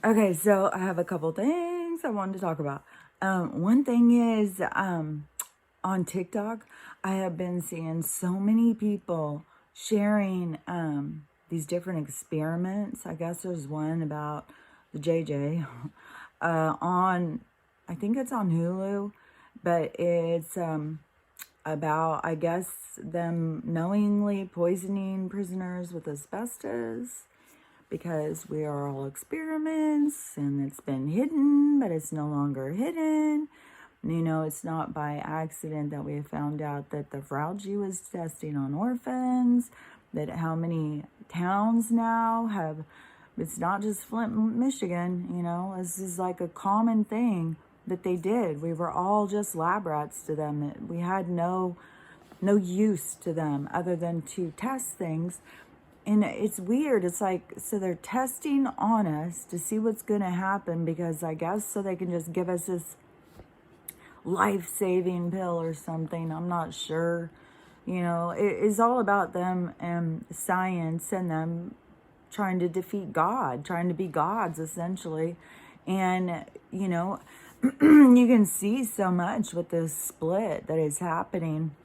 Okay, so I have a couple things I wanted to talk about. One thing is on TikTok, I have been seeing so many people sharing these different experiments. I guess there's one about the JJ on, I think it's on Hulu, but it's about, I guess, them knowingly poisoning prisoners with asbestos because we are all experiments and it's been hidden, but it's no longer hidden. You know, it's not by accident that we found out that the Fauci was testing on orphans, that how many towns now have, it's not just Flint, Michigan, you know, this is like a common thing that they did. We were all just lab rats to them. We had no use to them other than to test things. And it's weird. It's like, so they're testing on us to see what's going to happen because I guess so they can just give us this life-saving pill or something. I'm not sure. You know, it's all about them and science and them trying to defeat God, trying to be gods essentially. And, you know, you can see so much with this split that is happening.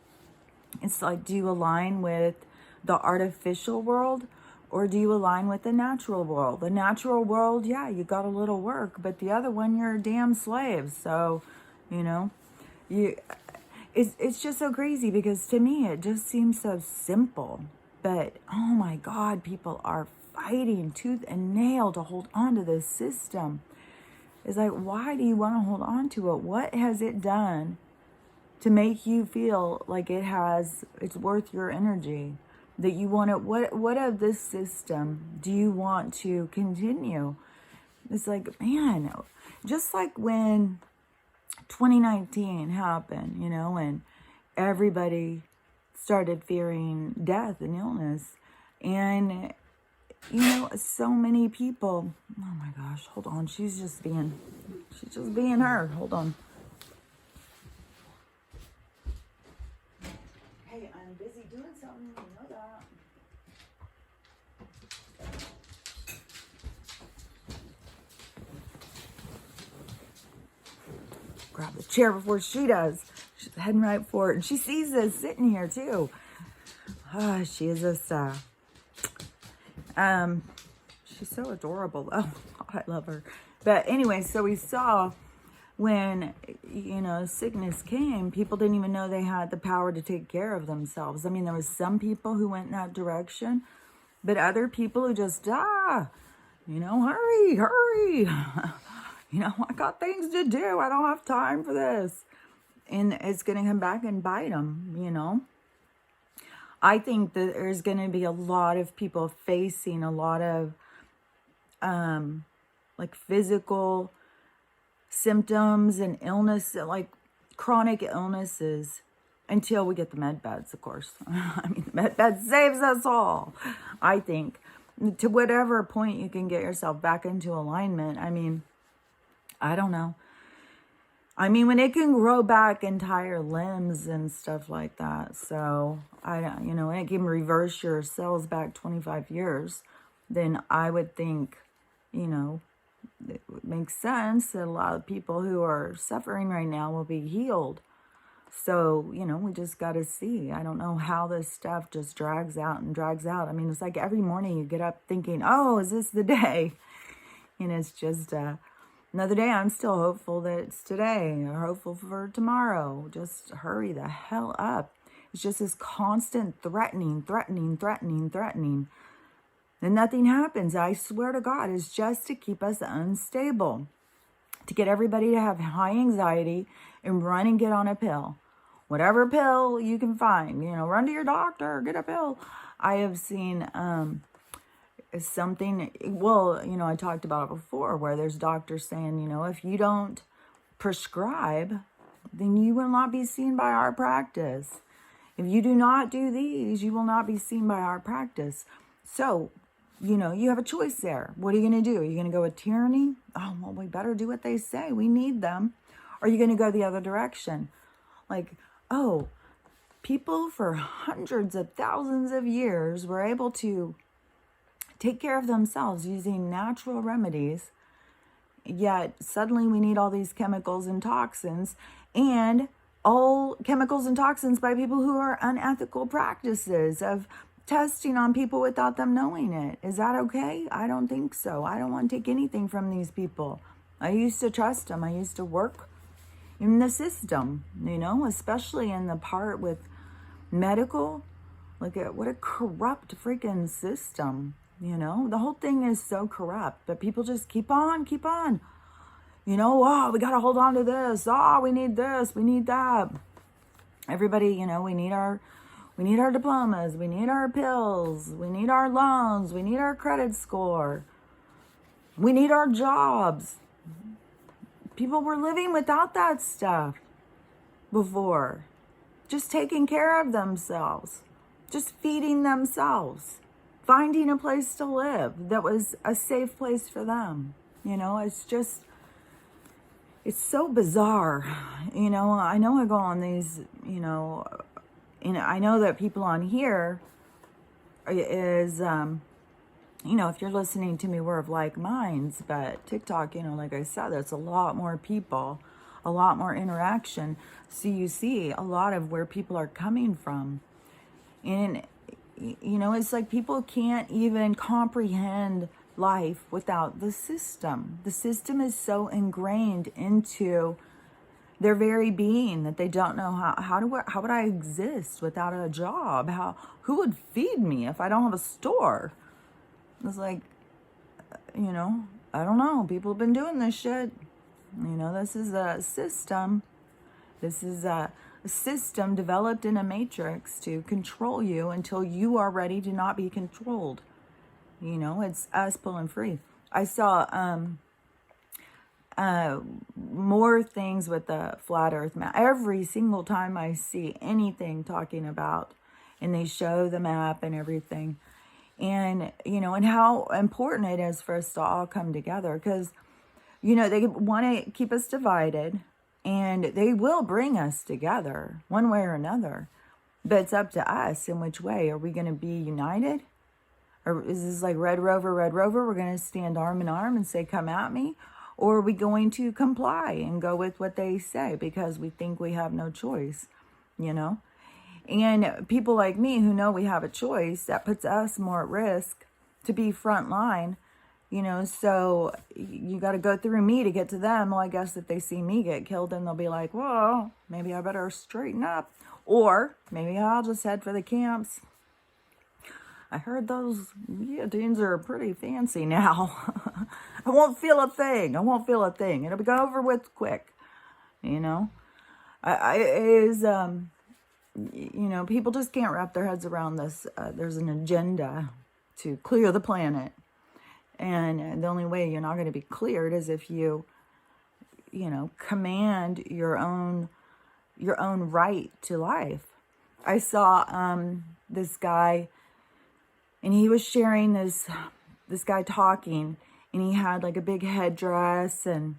It's like, do you align with the artificial world or do you align with the natural world? The natural world, yeah, you got a little work, but the other one, you're a damn slave. So, you know, it's just so crazy because to me, it just seems so simple. But, oh my God, people are fighting tooth and nail to hold on to this system. It's like, why do you want to hold on to it? What has it done to make you feel like it's worth your energy? That you want it, what of this system do you want to continue? It's like, man, just like when 2019 happened, you know, and everybody started fearing death and illness. And, you know, so many people, oh my gosh, hold on. She's just being her. Hold on. Hey, I'm busy doing something, you know that. Grab the chair before she does. She's heading right for it. And she sees us sitting here too. She is this, she's so adorable though. I love her. But anyway, so we saw when, you know, sickness came, people didn't even know they had the power to take care of themselves. I mean, there was some people who went in that direction, but other people who just, you know, hurry. You know, I got things to do. I don't have time for this. And it's going to come back and bite them, you know. I think that there's going to be a lot of people facing a lot of like physical symptoms and illness, like chronic illnesses, until we get the med beds, of course. I mean, the med bed saves us all, I think. To whatever point you can get yourself back into alignment. I mean, I don't know. I mean, when it can grow back entire limbs and stuff like that. So, you know, when it can reverse your cells back 25 years, then I would think, you know, it makes sense that a lot of people who are suffering right now will be healed. So, you know, we just got to see. I don't know how this stuff just drags out and drags out. I mean, it's like every morning you get up thinking, oh, is this the day? And it's just another day. I'm still hopeful that it's today or hopeful for tomorrow. Just hurry the hell up. It's just this constant threatening. And nothing happens. I swear to God, it's just to keep us unstable. To get everybody to have high anxiety and run and get on a pill. Whatever pill you can find. You know, run to your doctor, get a pill. I have seen something, well, you know, I talked about it before, where there's doctors saying, you know, if you don't prescribe, then you will not be seen by our practice. If you do not do these, you will not be seen by our practice. So, you know, you have a choice there. What are you going to do? Are you going to go with tyranny? Oh, well, we better do what they say. We need them. Or are you going to go the other direction? Like, oh, people for hundreds of thousands of years were able to take care of themselves using natural remedies yet suddenly we need all these chemicals and toxins, and all chemicals and toxins by people who are unethical practices of testing on people without them knowing it. Is that okay? I don't think so. I don't want to take anything from these people. I used to trust them. I used to work in the system, especially in the part with medical. Look at what a corrupt freaking system, The whole thing is so corrupt, but people just keep on. Oh, we got to hold on to this. Oh, we need this. We need that. Everybody, we need our diplomas. We need our pills. We need our loans. We need our credit score. We need our jobs. People were living without that stuff before. Just taking care of themselves. Just feeding themselves. Finding a place to live that was a safe place for them. It's so bizarre. I know I go on these, and I know that people on here is, if you're listening to me, we're of like minds, but TikTok, like I said, it's a lot more people, a lot more interaction. So you see a lot of where people are coming from. And, it's like people can't even comprehend life without the system. The system is so ingrained into their very being that they don't know how would I exist without a job? Who would feed me if I don't have a store? It's like, I don't know. People have been doing this shit. This is a system. This is a system developed in a matrix to control you until you are ready to not be controlled. It's us pulling free. I saw more things with the flat earth map. Every single time I see anything talking about, and they show the map and everything, and, and how important it is for us to all come together, because, they want to keep us divided, and they will bring us together one way or another, but it's up to us in which way. Are we going to be united? Or is this like Red Rover? We're going to stand arm in arm and say, come at me? Or are we going to comply and go with what they say because we think we have no choice, And people like me who know we have a choice, that puts us more at risk to be front line, so you got to go through me to get to them. Well, I guess if they see me get killed, then they'll be like, whoa, maybe I better straighten up. Or maybe I'll just head for the camps. I heard those guillotines are pretty fancy now. I won't feel a thing. It'll be over with quick. People just can't wrap their heads around this. There's an agenda to clear the planet. And the only way you're not going to be cleared is if you, command your own right to life. I saw this guy, and he was sharing this guy talking, and he had like a big headdress, and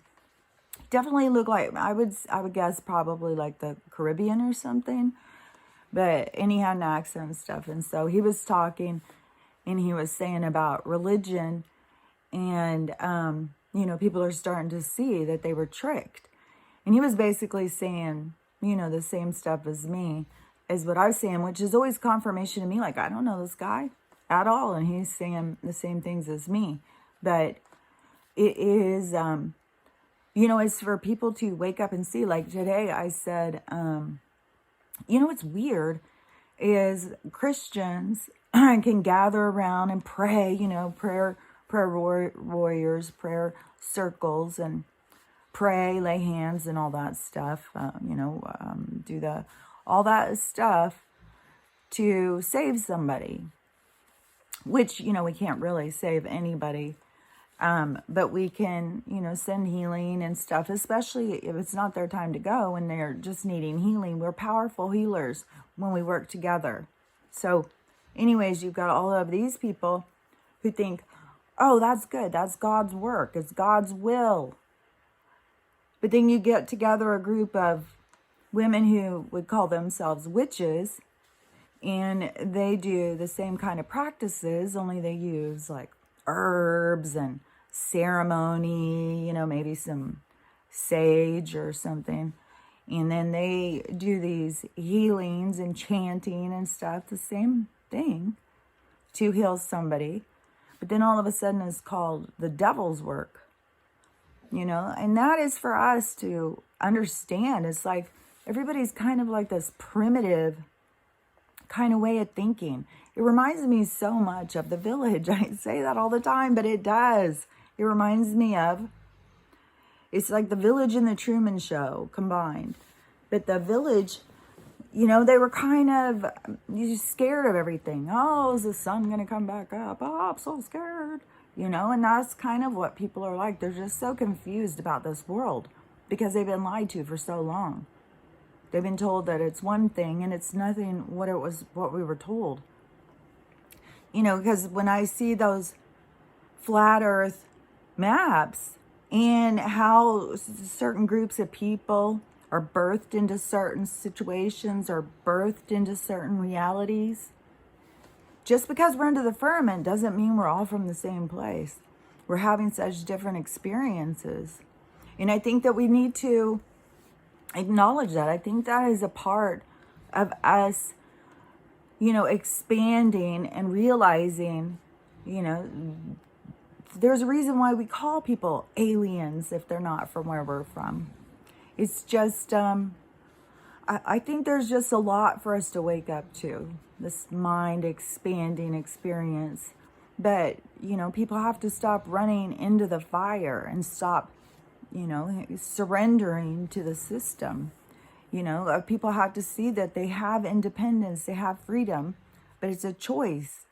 definitely looked like, I would guess probably like the Caribbean or something, and he had an accent and stuff. And so he was talking, and he was saying about religion, and people are starting to see that they were tricked. And he was basically saying, the same stuff as me, is what I'm saying, which is always confirmation to me. Like, I don't know this guy at all, and he's saying the same things as me. But it is, it's for people to wake up and see. Like today I said, what's weird is Christians can gather around and pray, prayer warriors, prayer circles, and pray, lay hands, and all that stuff. Do all that stuff to save somebody, which, we can't really save anybody. But we can, send healing and stuff, especially if it's not their time to go and they're just needing healing. We're powerful healers when we work together. So anyways, you've got all of these people who think, oh, that's good. That's God's work. It's God's will. But then you get together a group of women who would call themselves witches, and they do the same kind of practices, only they use like herbs and ceremony, maybe some sage or something. And then they do these healings and chanting and stuff, the same thing, to heal somebody. But then all of a sudden it's called the devil's work, and that is for us to understand. It's like everybody's kind of like this primitive kind of way of thinking. It reminds me so much of The Village. I say that all the time, but it does. It reminds me of, it's like The Village and the Truman Show combined. But The Village, they were kind of scared of everything. Oh, is the sun going to come back up? Oh, I'm so scared. And that's kind of what people are like. They're just so confused about this world because they've been lied to for so long. They've been told that it's one thing and it's nothing what we were told. Because when I see those flat earth maps and how certain groups of people are birthed into certain situations or birthed into certain realities, just because we're into the firmament doesn't mean we're all from the same place. We're having such different experiences. And I think that we need to acknowledge that. I think that is a part of us, expanding and realizing, there's a reason why we call people aliens if they're not from where we're from. It's just, I think there's just a lot for us to wake up to, this mind expanding experience. But, people have to stop running into the fire and stop, surrendering to the system. People have to see that they have independence, they have freedom, but it's a choice.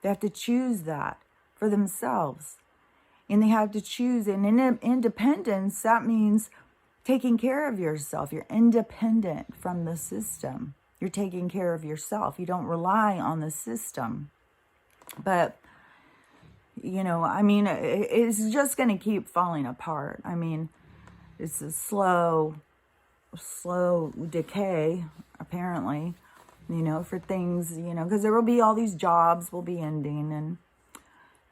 They have to choose that for themselves. And they have to choose, and in independence, that means taking care of yourself. You're independent from the system. You're taking care of yourself. You don't rely on the system. But, it's just going to keep falling apart. It's a slow decay, apparently, for things, because there will be all these jobs will be ending, and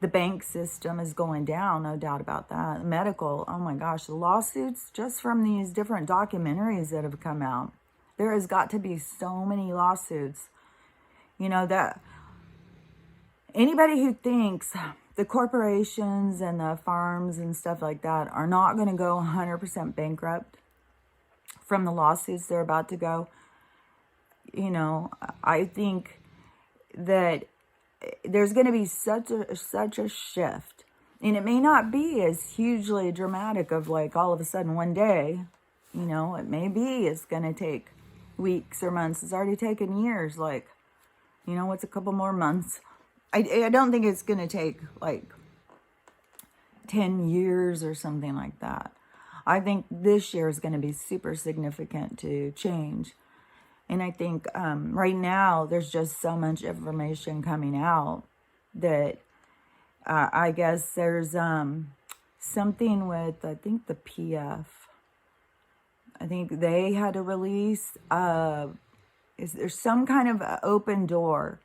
the bank system is going down, no doubt about that. Medical, oh my gosh, the lawsuits just from these different documentaries that have come out. There has got to be so many lawsuits, that anybody who thinks the corporations and the farms and stuff like that are not going to go 100% bankrupt from the lawsuits they're about to go, I think that there's going to be such a shift, and it may not be as hugely dramatic of like all of a sudden one day, it may be it's going to take weeks or months. It's already taken years. Like, what's a couple more months? I don't think it's going to take like 10 years or something like that. I think this year is going to be super significant to change. And I think right now there's just so much information coming out that I guess there's something with, I think the PF. I think they had to release, is there some kind of open door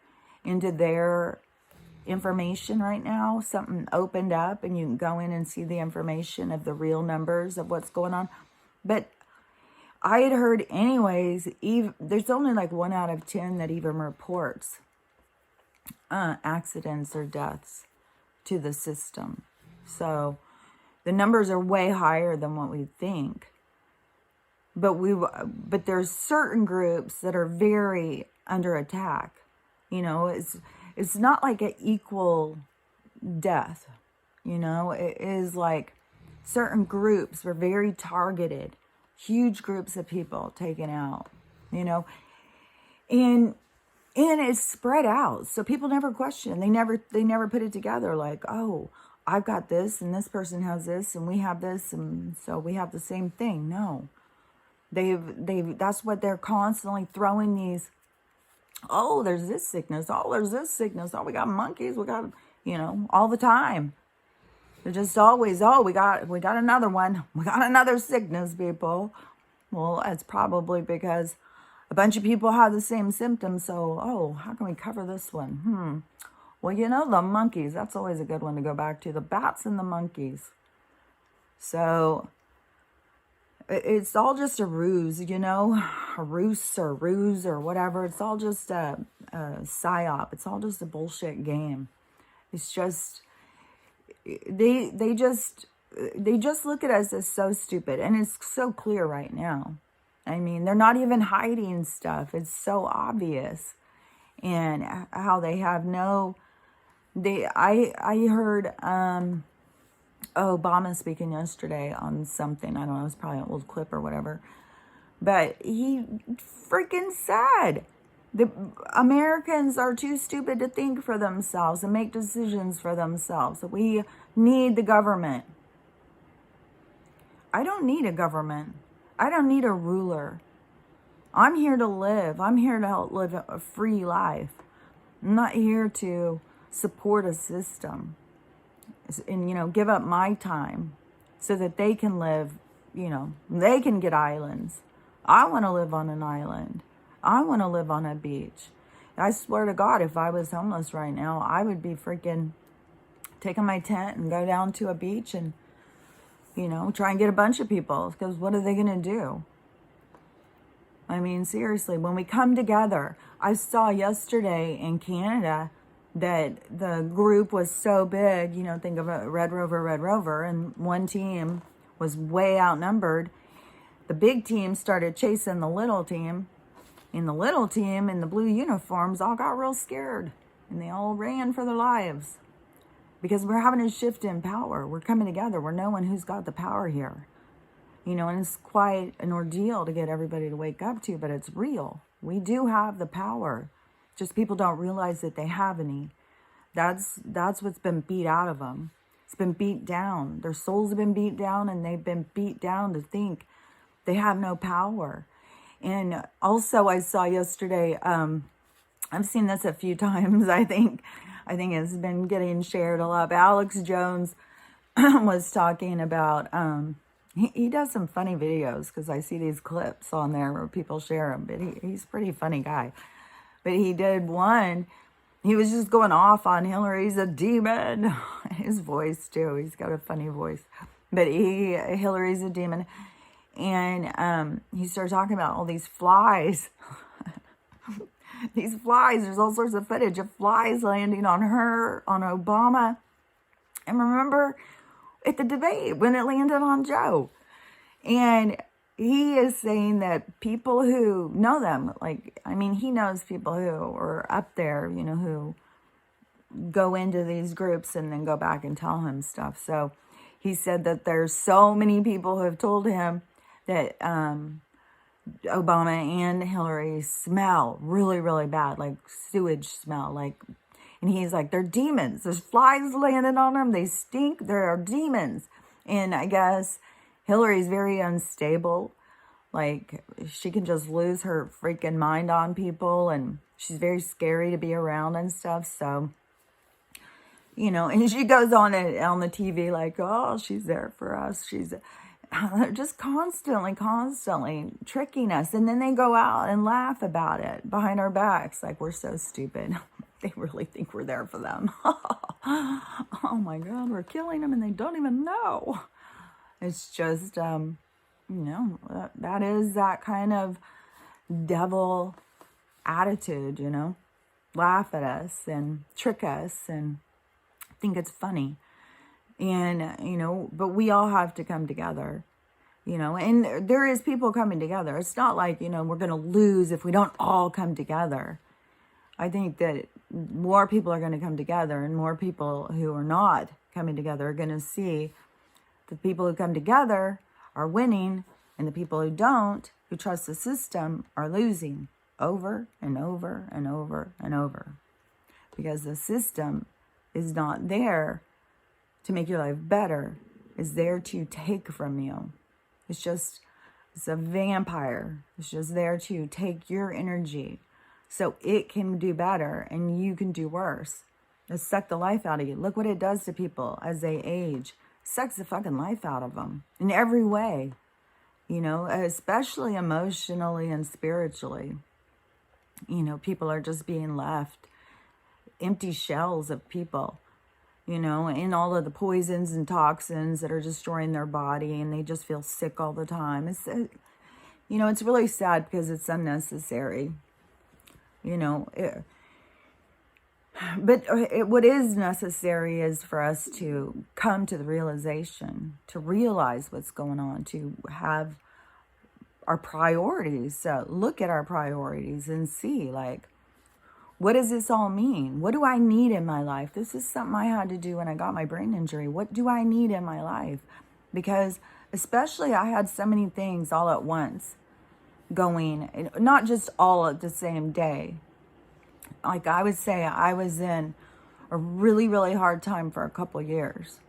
into their information right now? Something opened up and you can go in and see the information of the real numbers of what's going on. But I had heard anyways, there's only like 1 out of 10 that even reports accidents or deaths to the system. So the numbers are way higher than what we think. But there's certain groups that are very under attack. It's not like an equal death. It is like certain groups were very targeted. Huge groups of people taken out, and it's spread out. So people never question. They never put it together like, oh, I've got this and this person has this and we have this and so we have the same thing. No, that's what they're constantly throwing these. Oh, there's this sickness. Oh, there's this sickness. Oh, we got monkeys. We got, all the time. They're just always, oh, we got another one. We got another sickness, people. Well, it's probably because a bunch of people have the same symptoms. So, oh, how can we cover this one? Well, you know, the monkeys, that's always a good one to go back to. The bats and the monkeys. So it's all just a ruse, you know, a ruse or whatever. It's all just a psyop. It's all just a bullshit game. It's just, they just look at us as so stupid. And it's so clear right now. I mean, they're not even hiding stuff. It's so obvious. And how they have no, I heard Obama speaking yesterday on something. I don't know, it was probably an old clip or whatever. But he freaking said the Americans are too stupid to think for themselves and make decisions for themselves. We need the government. I don't need a government. I don't need a ruler. I'm here to live. I'm here to help live a free life. I'm not here to support a system and, you know, give up my time so that they can live, you know, they can get islands. I want to live on an island. I want to live on a beach. I swear to God, if I was homeless right now, I would be freaking taking my tent and go down to a beach and, you know, try and get a bunch of people, because what are they going to do? I mean, seriously, when we come together, I saw yesterday in Canada that the group was so big, you know, think of a Red Rover, and one team was way outnumbered. The big team started chasing the little team, and the little team in the blue uniforms all got real scared, and they all ran for their lives. Because we're having a shift in power. We're coming together. We're knowing who's got the power here. You know, and it's quite an ordeal to get everybody to wake up to, but it's real. We do have the power. Just people don't realize that they have any. That's what's been beat out of them. It's been beat down. Their souls have been beat down, and they've been beat down to think they have no power. And also I saw yesterday, I've seen this a few times, I think it's been getting shared a lot. But Alex Jones was talking about, he does some funny videos, because I see these clips on there where people share them, but he's a pretty funny guy. But he did one, he was just going off on Hillary's a demon. His voice too, he's got a funny voice. But Hillary's a demon. And he started talking about all these flies. These flies, there's all sorts of footage of flies landing on her, on Obama. And remember at the debate when it landed on Joe. And he is saying that people who know them, like, I mean, he knows people who are up there, you know, who go into these groups and then go back and tell him stuff. So he said that there's so many people who have told him that Obama and Hillary smell really, really bad, like sewage smell, like, and he's like, they're demons. There's flies landing on them. They stink. There are demons. And I guess Hillary's very unstable. Like, she can just lose her freaking mind on people, and she's very scary to be around and stuff. So, you know, and she goes on the TV like, oh, she's there for us. She's just constantly tricking us. And then they go out and laugh about it behind our backs like we're so stupid. They really think we're there for them. Oh my God, we're killing them and they don't even know. It's just, you know, that is that kind of devil attitude, you know. Laugh at us and trick us and think it's funny. And, you know, but we all have to come together, you know, and there is people coming together. It's not like, you know, we're going to lose if we don't all come together. I think that more people are going to come together, and more people who are not coming together are going to see the people who come together are winning, and the people who don't, who trust the system, are losing over and over and over and over. Because the system is not there to make your life better, is there to take from you. It's a vampire. It's just there to take your energy so it can do better and you can do worse. It suck the life out of you. Look what it does to people as they age. It sucks the fucking life out of them in every way, you know, especially emotionally and spiritually. You know, people are just being left empty shells of people, and all of the poisons and toxins that are destroying their body, and they just feel sick all the time. It's really sad because it's unnecessary, but what is necessary is for us to come to the realization, to realize what's going on, to have our priorities, look at our priorities and see, like, what does this all mean? What do I need in my life? This is something I had to do when I got my brain injury. What do I need in my life? Because especially I had so many things all at once going, not just all at the same day. Like I would say, I was in a really, really hard time for a couple years.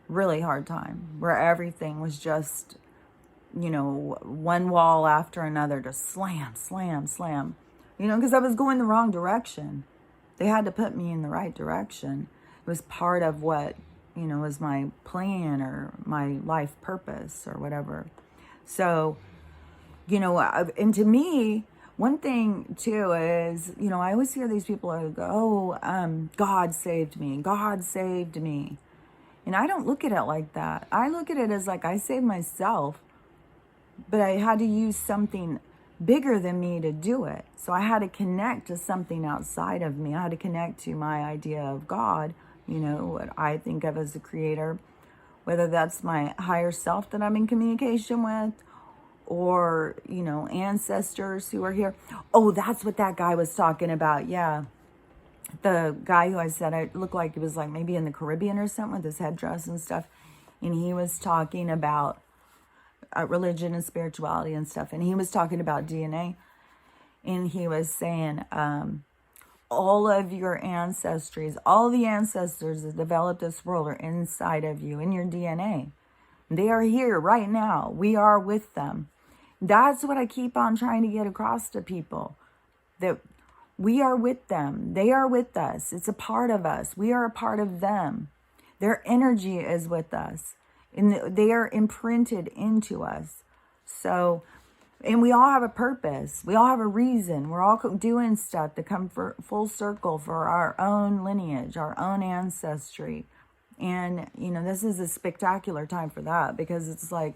Really hard time where everything was just, one wall after another, just slam, slam, slam. Because I was going the wrong direction. They had to put me in the right direction. It was part of what, was my plan or my life purpose or whatever. So, and to me, one thing too is, I always hear these people go, God saved me. God saved me. And I don't look at it like that. I look at it as like I saved myself, but I had to use something bigger than me to do it. So I had to connect to something outside of me. I had to connect to my idea of God, what I think of as a creator, whether that's my higher self that I'm in communication with, or, ancestors who are here. Oh, that's what that guy was talking about. Yeah. The guy who I said I looked like he was like maybe in the Caribbean or something with his headdress and stuff. And he was talking about religion and spirituality and stuff. And he was talking about DNA. And he was saying, all of your ancestries, all the ancestors that developed this world are inside of you, in your DNA. They are here right now. We are with them. That's what I keep on trying to get across to people, that we are with them. They are with us. It's a part of us. We are a part of them. Their energy is with us, and they are imprinted into us. So, and we all have a purpose. We all have a reason. We're all doing stuff to come for full circle for our own lineage, our own ancestry. And, this is a spectacular time for that, because it's like,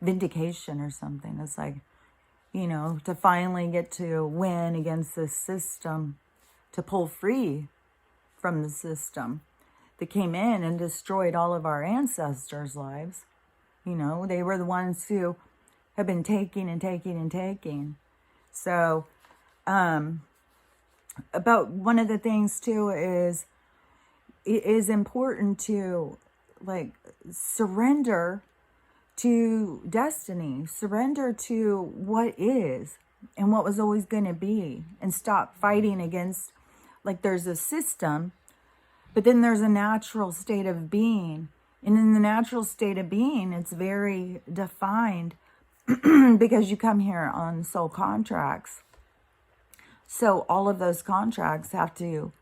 vindication or something. It's like, to finally get to win against this system, to pull free from the system that came in and destroyed all of our ancestors' lives. They were the ones who have been taking and taking and taking. So, about one of the things too is, it is important to like surrender to destiny, surrender to what is and what was always going to be, and stop fighting against, like, there's a system, but then there's a natural state of being. And in the natural state of being, it's very defined because you come here on soul contracts. So all of those contracts have to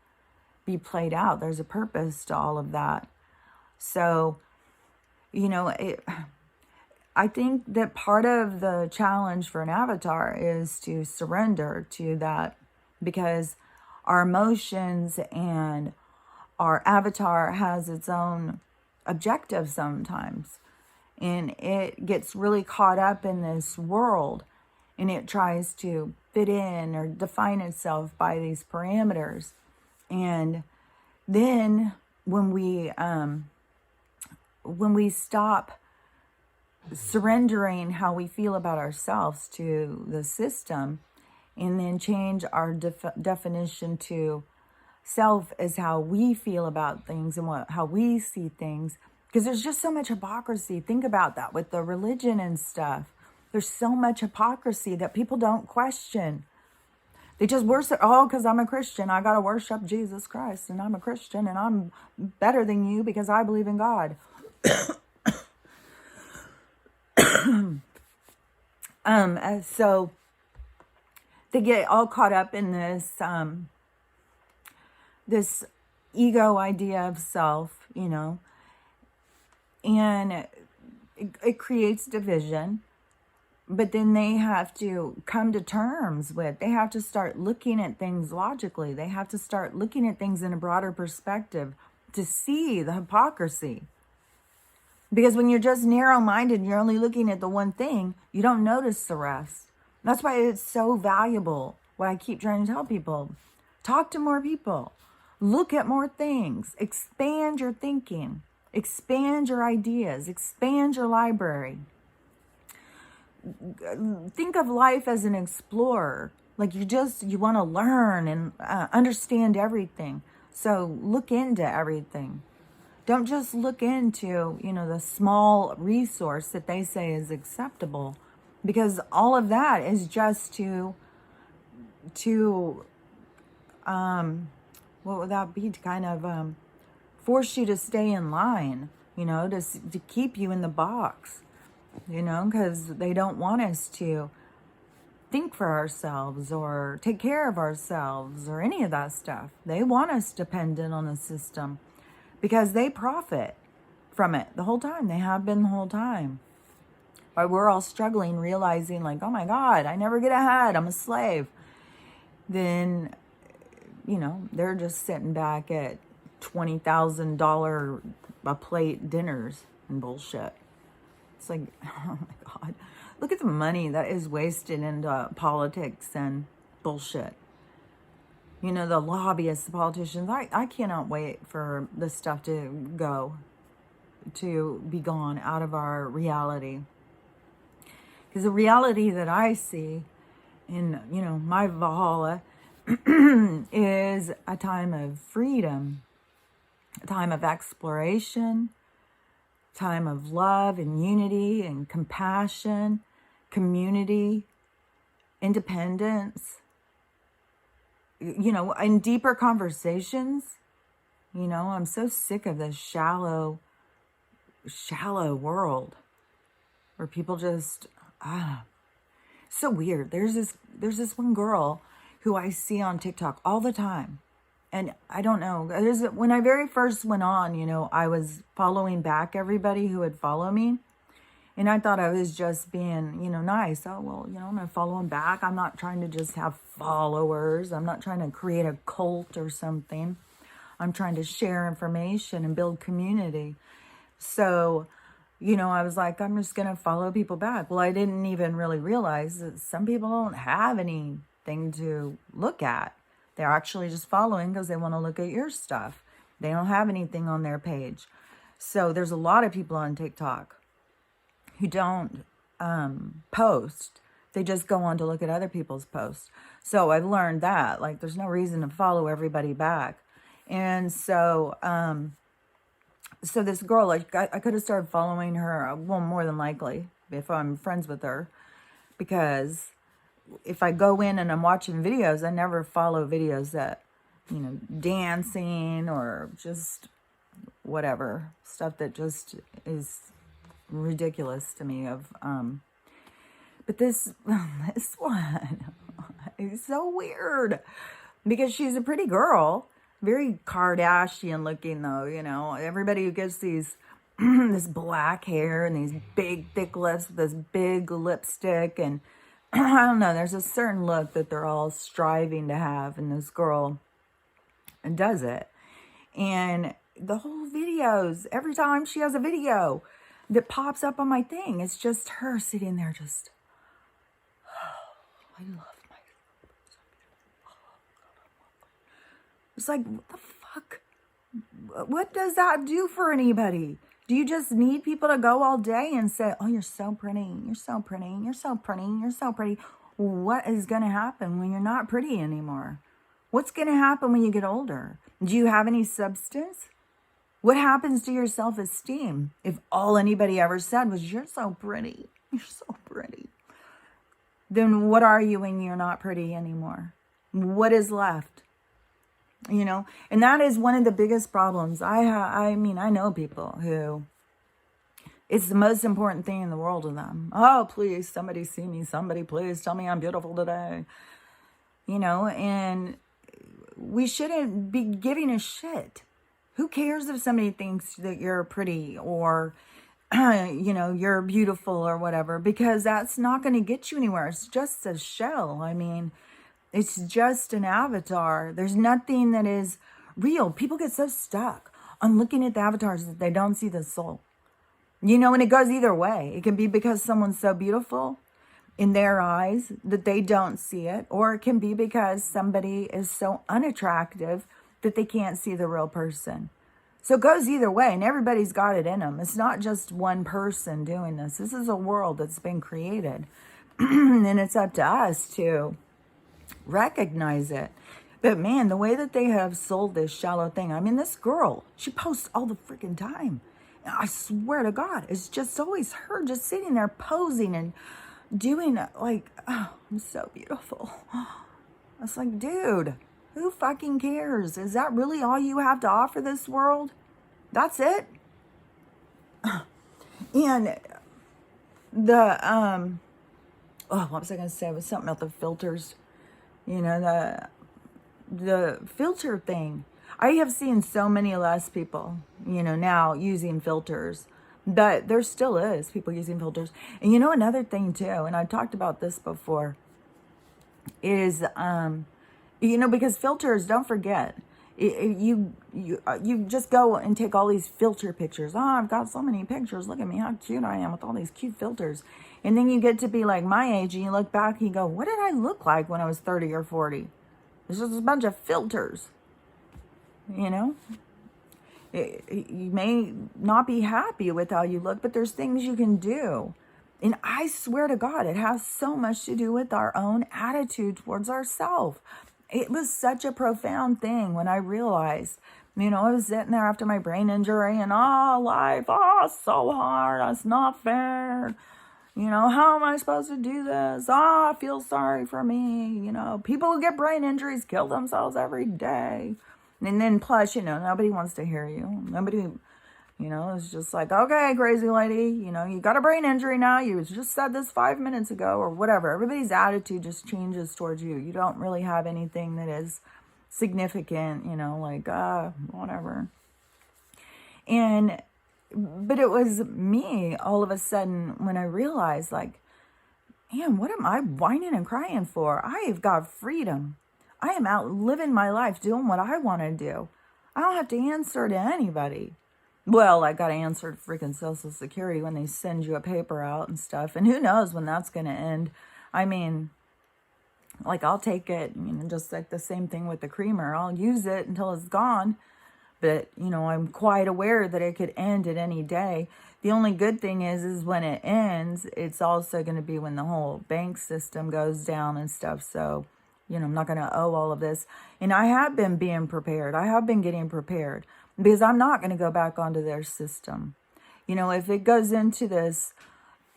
be played out. There's a purpose to all of that. So, I think that part of the challenge for an avatar is to surrender to that, because our emotions and our avatar has its own objective sometimes. And it gets really caught up in this world, and it tries to fit in or define itself by these parameters. And then when we stop surrendering how we feel about ourselves to the system, and then change our definition to self as how we feel about things and how we see things, because there's just so much hypocrisy. Think about that with the religion and stuff. There's so much hypocrisy that people don't question. They just worship, because I'm a Christian, I got to worship Jesus Christ, and I'm a Christian, and I'm better than you because I believe in God. So they get all caught up in this, this ego idea of self, and it creates division. But then they have to come to terms with, they have to start looking at things logically. They have to start looking at things in a broader perspective to see the hypocrisy. Because when you're just narrow-minded and you're only looking at the one thing, you don't notice the rest. That's why it's so valuable, what I keep trying to tell people. Talk to more people. Look at more things. Expand your thinking. Expand your ideas. Expand your library. Think of life as an explorer. Like you want to learn and understand everything. So look into everything. Don't just look into, the small resource that they say is acceptable, because all of that is just to what would that be? To kind of force you to stay in line, to keep you in the box, because they don't want us to think for ourselves or take care of ourselves or any of that stuff. They want us dependent on the system, because they profit from it the whole time. They have been the whole time. But we're all struggling, realizing like, oh my God, I never get ahead. I'm a slave. Then, they're just sitting back at $20,000 a plate dinners and bullshit. It's like, oh my God, look at the money that is wasted into politics and bullshit. The lobbyists, the politicians, I cannot wait for this stuff to be gone out of our reality. Because the reality that I see in, my Valhalla is a time of freedom, a time of exploration, time of love and unity and compassion, community, independence, in deeper conversations. I'm so sick of this shallow world where people just, so weird. There's this one girl who I see on TikTok all the time. And I don't know, when I very first went on, I was following back everybody who would follow me. And I thought I was just being, nice. Oh, well, I'm going to follow them back. I'm not trying to just have followers. I'm not trying to create a cult or something. I'm trying to share information and build community. So, I was like, I'm just going to follow people back. Well, I didn't even really realize that some people don't have anything to look at. They're actually just following because they want to look at your stuff. They don't have anything on their page. So there's a lot of people on TikTok who don't post. They just go on to look at other people's posts. So I've learned that, like, there's no reason to follow everybody back. And so, so this girl, like, I could have started following her, well, more than likely, if I'm friends with her, because if I go in and I'm watching videos, I never follow videos that, dancing or just whatever, stuff that just is ridiculous to me. But this one is so weird because she's a pretty girl, very Kardashian looking though, everybody who gets these this black hair and these big thick lips, this big lipstick, and I don't know, there's a certain look that they're all striving to have, and this girl does it. And the whole videos, every time she has a video that pops up on my thing, it's just her sitting there just, I love myself. It's like, what the fuck? What does that do for anybody? Do you just need people to go all day and say, oh, you're so pretty, you're so pretty, you're so pretty, you're so pretty? What is going to happen when you're not pretty anymore? What's going to happen when you get older? Do you have any substance? What happens to your self-esteem if all anybody ever said was, you're so pretty, you're so pretty? Then what are you when you're not pretty anymore? What is left? And that is one of the biggest problems. I know people who, it's the most important thing in the world to them. Oh, please, somebody see me. Somebody please tell me I'm beautiful today. And we shouldn't be giving a shit. Who cares if somebody thinks that you're pretty or you know, you're beautiful or whatever, because that's not going to get you anywhere. It's just a shell. I mean, it's just an avatar. There's nothing that is real. People get so stuck on looking at the avatars that they don't see the soul. You know, and it goes either way. It can be because someone's so beautiful in their eyes that they don't see it, or it can be because somebody is so unattractive that they can't see the real person. So it goes either way, and everybody's got it in them. It's not just one person doing this. This is a world that's been created, and it's up to us to recognize it. But man, the way that they have sold this shallow thing, I mean, this girl, she posts all the freaking time. I swear to God, it's just always her just sitting there posing and doing it like, oh, I'm so beautiful. It's like, dude, who fucking cares? Is that really all you have to offer this world? That's it? And the, what was I going to say? It was something about the filters. You know, the filter thing. I have seen so many less people, you know, now using filters, but there still is people using filters. And you know, another thing too, and I've talked about this before, is, you know, because filters, don't forget, you just go and take all these filter pictures. Oh, I've got so many pictures. Look at me, how cute I am with all these cute filters. And then you get to be like my age and you look back and you go, what did I look like when I was 30 or 40? There's just a bunch of filters. You know, you may not be happy with how you look, but there's things you can do. And I swear to God, it has so much to do with our own attitude towards ourselves. It was such a profound thing when I realized, you know, I was sitting there after my brain injury and, life, so hard. It's not fair. You know, how am I supposed to do this? I feel sorry for me. You know, people who get brain injuries kill themselves every day. And then plus, you know, nobody wants to hear you. Nobody, you know, is just like, okay, crazy lady, you know, you got a brain injury now. You just said this 5 minutes ago or whatever. Everybody's attitude just changes towards you. You don't really have anything that is significant, you know, like, whatever. But it was me all of a sudden when I realized, like, man, what am I whining and crying for? I have got freedom. I am out living my life, doing what I want to do. I don't have to answer to anybody. Well, I got to answer to freaking Social Security when they send you a paper out and stuff. And who knows when that's going to end. I mean, like, I'll take it, you know, just like the same thing with the creamer. I'll use it until it's gone. But, you know, I'm quite aware that it could end at any day. The only good thing is when it ends, it's also going to be when the whole bank system goes down and stuff. So, you know, I'm not going to owe all of this. And I have been being prepared. I have been getting prepared because I'm not going to go back onto their system. You know, if it goes into this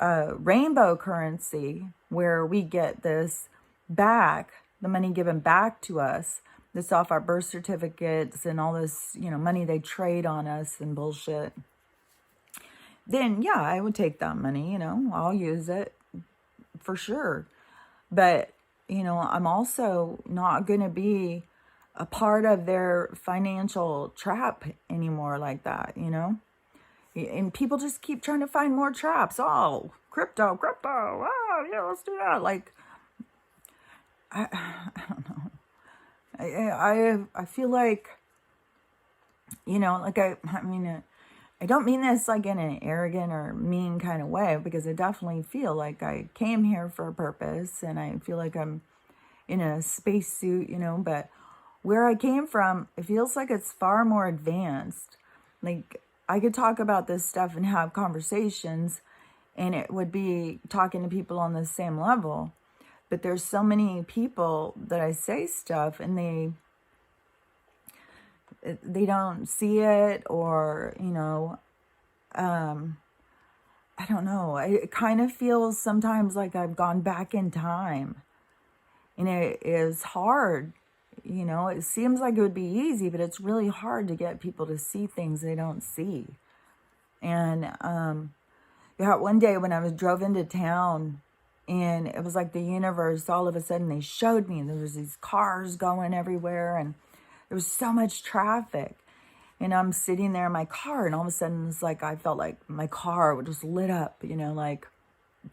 rainbow currency where we get this back, the money given back to us, this off our birth certificates and all this, you know, money they trade on us and bullshit, then yeah, I would take that money, you know, I'll use it for sure. But, you know, I'm also not going to be a part of their financial trap anymore like that, you know? And people just keep trying to find more traps. Oh, crypto. Oh, yeah, let's do that. Like, I don't know. I feel like, you know, like I mean, I don't mean this like in an arrogant or mean kind of way, because I definitely feel like I came here for a purpose and I feel like I'm in a spacesuit, you know, but where I came from, it feels like it's far more advanced. Like, I could talk about this stuff and have conversations and it would be talking to people on the same level. But there's so many people that I say stuff and they don't see it, or, you know, I don't know. It kind of feels sometimes like I've gone back in time. And it is hard. You know, it seems like it would be easy, but it's really hard to get people to see things they don't see. And yeah, one day when I drove into town, and it was like the universe, all of a sudden they showed me there was these cars going everywhere and there was so much traffic. And I'm sitting there in my car, and all of a sudden it's like I felt like my car just lit up, like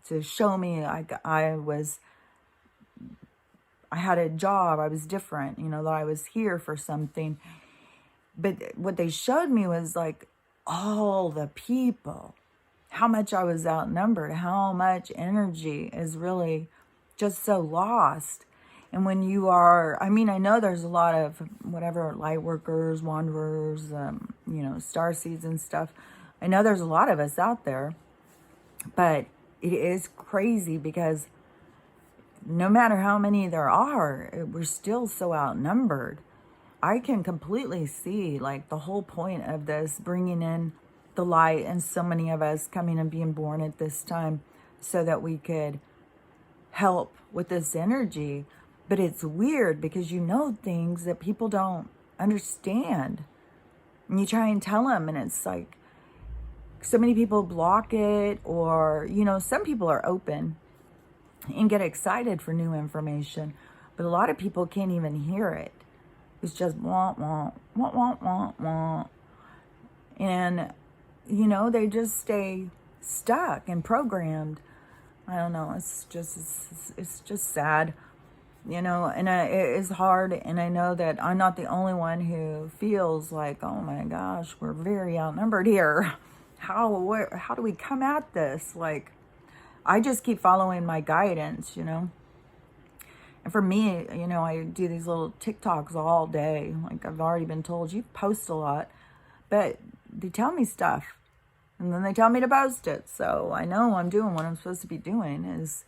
to show me I had a job, I was different, that I was here for something. But what they showed me was like all the people, how much I was outnumbered, how much energy is really just so lost. And when you are, I know there's a lot of whatever, light workers, wanderers, star seeds and stuff. I know there's a lot of us out there, but it is crazy because no matter how many there are, we're still so outnumbered. I can completely see like the whole point of this, bringing in the light and so many of us coming and being born at this time so that we could help with this energy. But it's weird because things that people don't understand. And you try and tell them, and it's like so many people block it, or, some people are open and get excited for new information, but a lot of people can't even hear it. It's just wah, wah, wah, wah, wah, wah. And, they just stay stuck and programmed. I don't know. It's just sad, and it is hard. And I know that I'm not the only one who feels like, oh my gosh, we're very outnumbered here. How do we come at this? Like, I just keep following my guidance, And for me, I do these little TikToks all day. Like I've already been told, you post a lot, but they tell me stuff and then they tell me to post it. So I know I'm doing what I'm supposed to be doing is,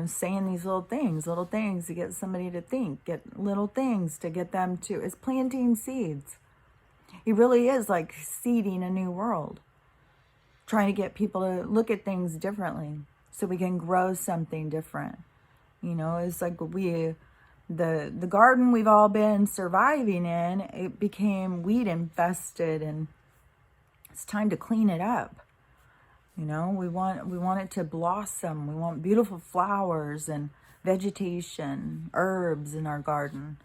saying these little things to get somebody to think, get little things to get them to, it's planting seeds. It really is like seeding a new world, trying to get people to look at things differently so we can grow something different. It's like the garden we've all been surviving in, it became weed infested, and it's time to clean it up. We want it to blossom. We want beautiful flowers and vegetation, herbs in our garden.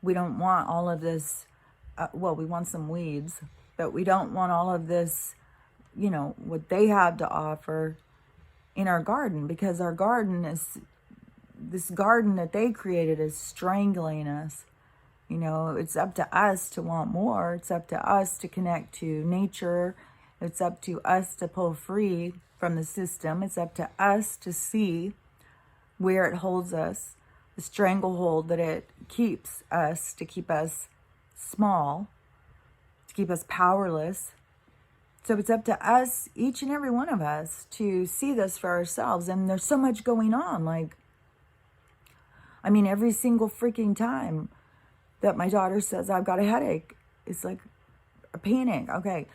We don't want all of this, we want some weeds, but we don't want all of this, what they have to offer in our garden, because our garden is, this garden that they created is strangling us. It's up to us to want more. It's up to us to connect to nature. It's up to us to pull free from the system. It's up to us to see where it holds us, the stranglehold that it keeps us, to keep us small, to keep us powerless. So it's up to us, each and every one of us, to see this for ourselves. And there's so much going on. Like, every single freaking time that my daughter says, I've got a headache, it's like a panic. Okay,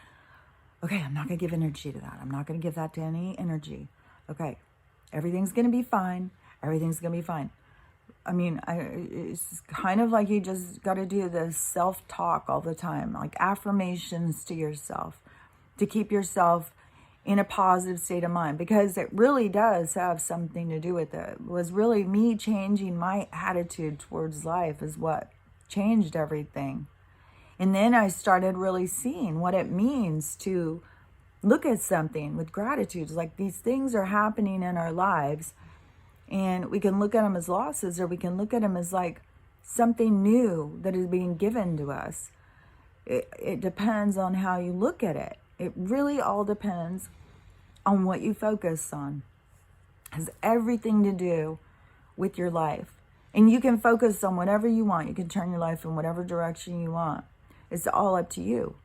I'm not going to give energy to that. I'm not going to give that to any energy. Okay, everything's going to be fine. Everything's going to be fine. It's kind of like you just got to do this self-talk all the time, like affirmations to yourself, to keep yourself in a positive state of mind, because it really does have something to do with it. It was really me changing my attitude towards life is what changed everything. And then I started really seeing what it means to look at something with gratitude. Like, these things are happening in our lives, and we can look at them as losses, or we can look at them as like something new that is being given to us. It depends on how you look at it. It really all depends on what you focus on. It has everything to do with your life. And you can focus on whatever you want. You can turn your life in whatever direction you want. It's all up to you.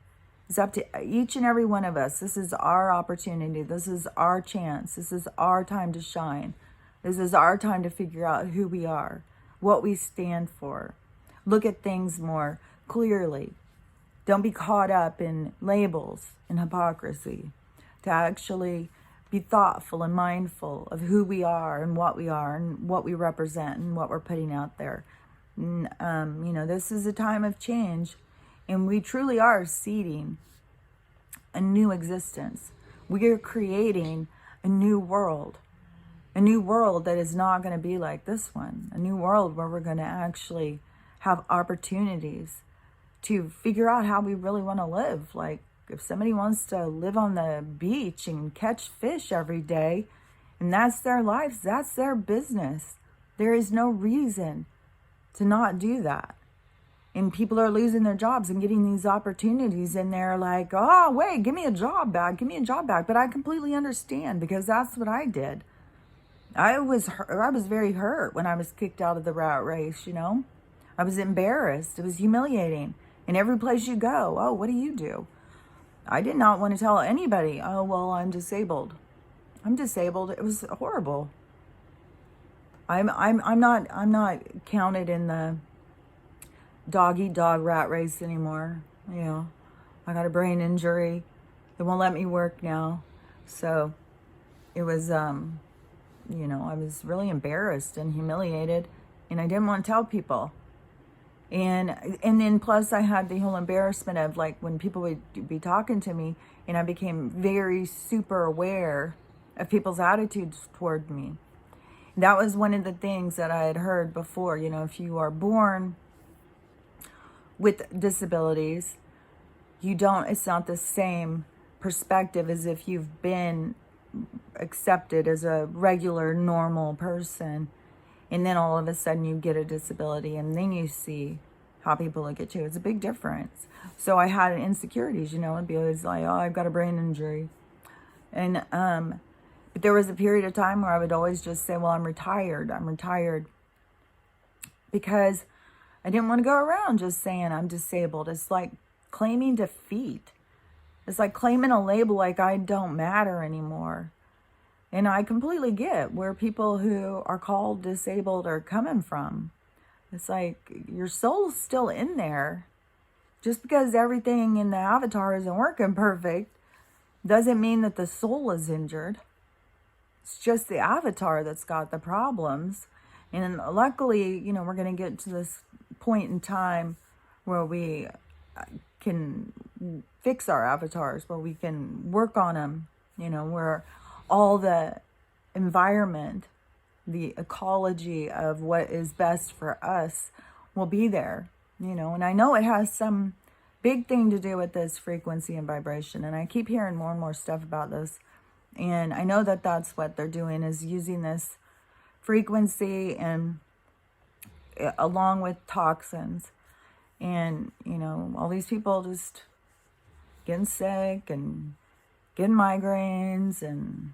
It's up to each and every one of us. This is our opportunity. This is our chance. This is our time to shine. This is our time to figure out who we are, what we stand for. Look at things more clearly. Don't be caught up in labels and hypocrisy. To actually be thoughtful and mindful of who we are and what we represent and what we're putting out there. This is a time of change, and we truly are seeding a new existence. We are creating a new world that is not going to be like this one. A new world where we're going to actually have opportunities to figure out how we really want to live. Like, if somebody wants to live on the beach and catch fish every day, and that's their life, that's their business. There is no reason to not do that. And people are losing their jobs and getting these opportunities, and they're like, oh, wait, give me a job back, give me a job back. But I completely understand, because that's what I did. I was very hurt when I was kicked out of the rat race, you know. I was embarrassed. It was humiliating. And every place you go, oh, what do you do? I did not want to tell anybody, oh, well, I'm disabled. I'm disabled. It was horrible. I'm not counted in the dog eat dog rat race anymore. You know, I got a brain injury. They won't let me work now. So it was, you know, I was really embarrassed and humiliated, and I didn't want to tell people. And then plus I had the whole embarrassment of, like, when people would be talking to me, and I became very super aware of people's attitudes toward me. That was one of the things that I had heard before. You know, if you are born with disabilities, it's not the same perspective as if you've been accepted as a regular, normal person. And then all of a sudden you get a disability, and then you see how people look at you. It's a big difference. So I had insecurities, you know, it'd be always like, oh, I've got a brain injury. And, but there was a period of time where I would always just say, well, I'm retired. Because I didn't want to go around just saying I'm disabled. It's like claiming defeat. It's like claiming a label like I don't matter anymore. And I completely get where people who are called disabled are coming from. It's like your soul's still in there. Just because everything in the avatar isn't working perfect doesn't mean that the soul is injured. It's just the avatar that's got the problems. And luckily, you know, we're going to get to this point in time where we can fix our avatars, where we can work on them, you know, where all the environment, the ecology of what is best for us will be there, you know. And I know it has some big thing to do with this frequency and vibration. And I keep hearing more and more stuff about this. And I know that that's what they're doing, is using this frequency and along with toxins. And, you know, all these people just getting sick and getting migraines and,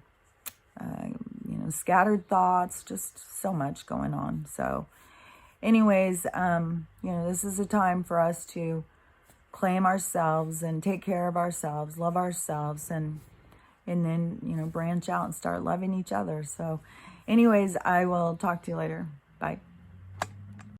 you know, scattered thoughts, just so much going on. So anyways, you know, this is a time for us to claim ourselves and take care of ourselves, love ourselves, and then, you know, branch out and start loving each other. So anyways, I will talk to you later. Bye.